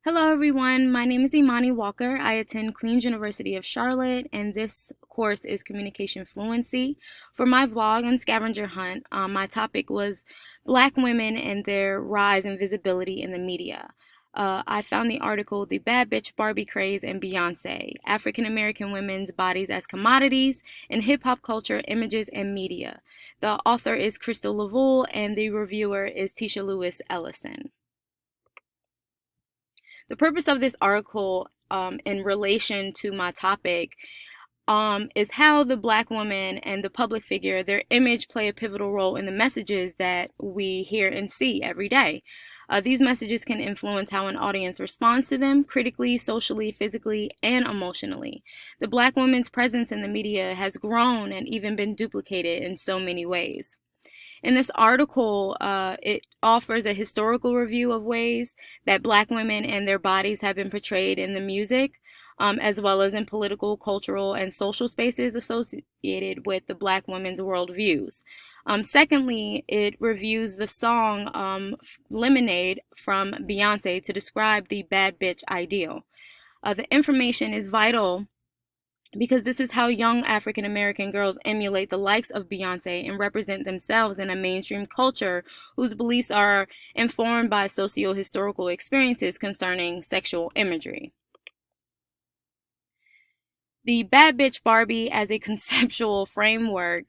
Hello everyone, my name is Imani Walker. I attend Queen's University of Charlotte and this course is Communication Fluency. For my vlog on Scavenger Hunt, my topic was Black women and their rise in visibility in the media. I found the article The Bad Bitch Barbie Craze and Beyonce, African American Women's Bodies as Commodities in Hip Hop Culture, Images, and Media. The author is Crystal Lavule and the reviewer is Tisha Lewis Ellison. The purpose of this article in relation to my topic is how the Black woman and the public figure, their image, play a pivotal role in the messages that we hear and see every day. These messages can influence how an audience responds to them critically, socially, physically, and emotionally. The Black woman's presence in the media has grown and even been duplicated in so many ways. In this article, it offers a historical review of ways that Black women and their bodies have been portrayed in the music, as well as in political, cultural, and social spaces associated with the Black women's worldviews. Secondly, it reviews the song Lemonade from Beyonce to describe the bad bitch ideal. The information is vital because this is how young African American girls emulate the likes of Beyonce and represent themselves in a mainstream culture whose beliefs are informed by socio-historical experiences concerning sexual imagery. The Bad Bitch Barbie as a conceptual framework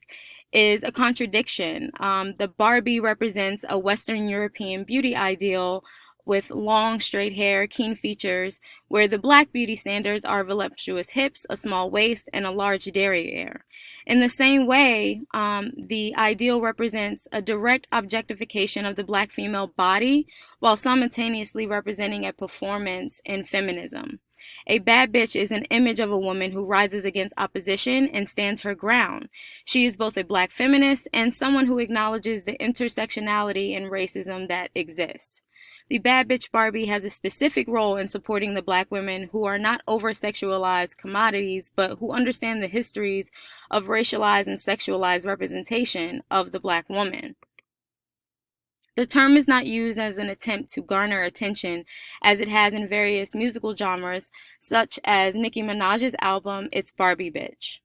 is a contradiction. The Barbie represents a Western European beauty ideal with long straight hair, keen features, where the Black beauty standards are voluptuous hips, a small waist, and a large derriere. In the same way, the ideal represents a direct objectification of the Black female body while simultaneously representing a performance in feminism. A bad bitch is an image of a woman who rises against opposition and stands her ground. She is both a Black feminist and someone who acknowledges the intersectionality and racism that exist. The Bad Bitch Barbie has a specific role in supporting the Black women who are not over-sexualized commodities, but who understand the histories of racialized and sexualized representation of the Black woman. The term is not used as an attempt to garner attention, as it has in various musical genres, such as Nicki Minaj's album, It's Barbie Bitch.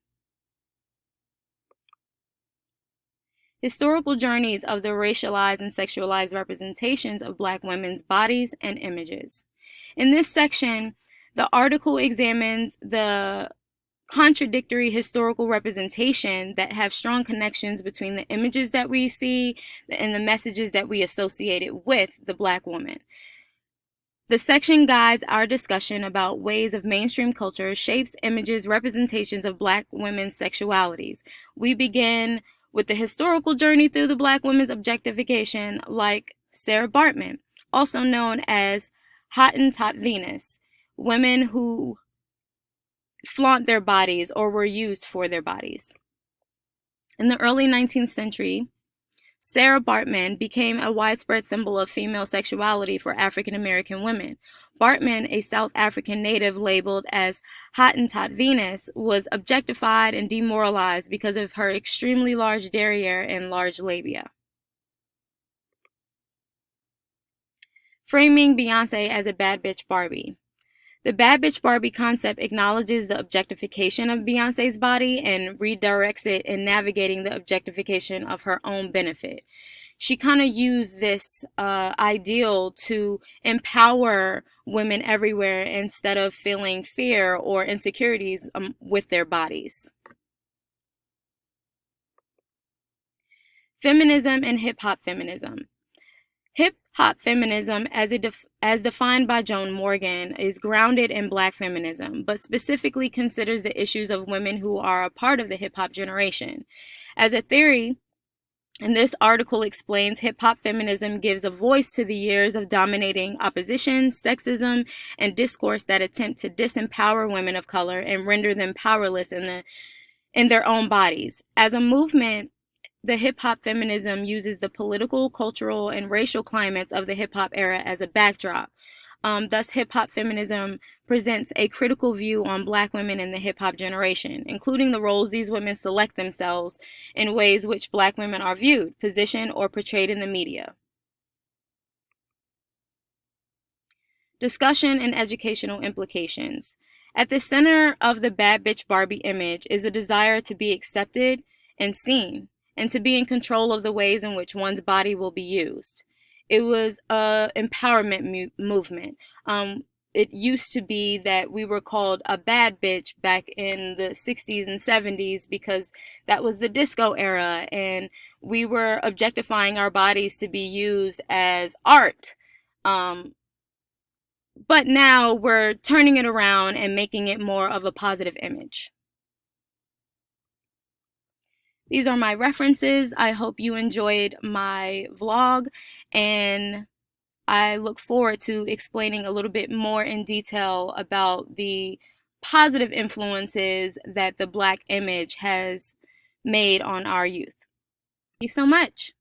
Historical journeys of the racialized and sexualized representations of Black women's bodies and images. In this section, the article examines the contradictory historical representation that have strong connections between the images that we see and the messages that we associate it with the Black woman. The section guides our discussion about ways of mainstream culture shapes images, representations of Black women's sexualities. We begin with the historical journey through the Black women's objectification, like Sarah Baartman, also known as Hottentot Venus, women who flaunt their bodies or were used for their bodies. In the early 19th century, Sarah Baartman became a widespread symbol of female sexuality for African American women. Baartman, a South African native labeled as Hottentot Venus, was objectified and demoralized because of her extremely large derriere and large labia. Framing Beyonce as a bad bitch Barbie. The Bad Bitch Barbie concept acknowledges the objectification of Beyonce's body and redirects it in navigating the objectification of her own benefit. She kind of used this ideal to empower women everywhere instead of feeling fear or insecurities with their bodies. Feminism and hip-hop feminism. Hip-hop feminism, as defined by Joan Morgan, is grounded in Black feminism, but specifically considers the issues of women who are a part of the hip-hop generation. As a theory, and this article explains, hip-hop feminism gives a voice to the years of dominating opposition, sexism, and discourse that attempt to disempower women of color and render them powerless in their own bodies. As a movement, the hip-hop feminism uses the political, cultural, and racial climates of the hip-hop era as a backdrop. Thus, hip-hop feminism presents a critical view on Black women in the hip-hop generation, including the roles these women select themselves in ways which Black women are viewed, positioned, or portrayed in the media. Discussion and educational implications. At the center of the bad bitch Barbie image is a desire to be accepted and seen, and to be in control of the ways in which one's body will be used. It was a empowerment movement. It used to be that we were called a bad bitch back in the 60s and 70s because that was the disco era, and we were objectifying our bodies to be used as art. Um, but now we're turning it around and making it more of a positive image. These are my references. I hope you enjoyed my vlog, and I look forward to explaining a little bit more in detail about the positive influences that the Black image has made on our youth. Thank you so much.